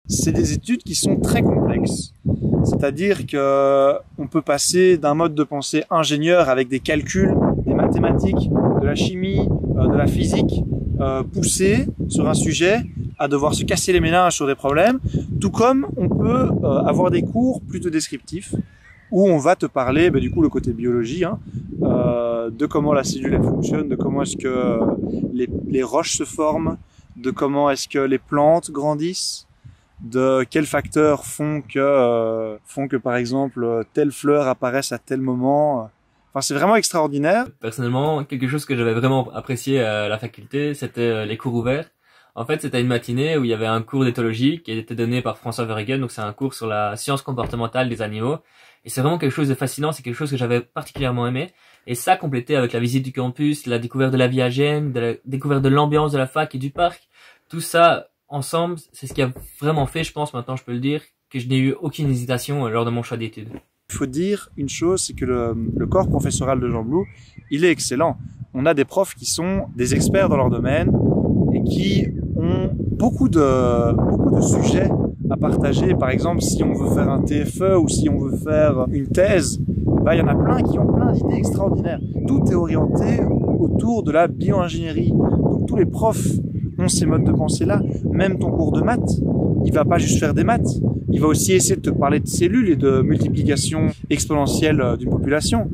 C'est des études qui sont très complexes. C'est-à-dire que on peut passer d'un mode de pensée ingénieur avec des calculs, des mathématiques, de la chimie, de la physique poussée sur un sujet à devoir se casser les méninges sur des problèmes, tout comme on peut avoir des cours plutôt descriptifs où on va te parler, du coup le côté biologie, de comment la cellule elle fonctionne, de comment est-ce que les roches se forment, de comment est-ce que les plantes grandissent, de quels facteurs font que par exemple telle fleur apparaisse à tel moment. Enfin, c'est vraiment extraordinaire. Personnellement, quelque chose que j'avais vraiment apprécié à la faculté, c'était les cours ouverts. En fait, c'était une matinée où il y avait un cours d'éthologie qui était donné par François Verheugen, donc c'est un cours sur la science comportementale des animaux. Et c'est vraiment quelque chose de fascinant, c'est quelque chose que j'avais particulièrement aimé. Et ça, complété avec la visite du campus, la découverte de la vie à Gênes, de la découverte de l'ambiance de la fac et du parc, tout ça, ensemble, c'est ce qui a vraiment fait, je pense, maintenant je peux le dire, que je n'ai eu aucune hésitation lors de mon choix d'études. Il faut dire une chose, c'est que le corps professoral de Jean Blou, il est excellent. On a des profs qui sont des experts dans leur domaine et qui ont beaucoup de sujets à partager. Par exemple, si on veut faire un TFE ou si on veut faire une thèse, il y en a plein qui ont plein d'idées extraordinaires. Tout est orienté autour de la bio-ingénierie. Donc tous les profs ont ces modes de pensée-là. Même ton cours de maths, il va pas juste faire des maths. Il va aussi essayer de te parler de cellules et de multiplication exponentielle d'une population.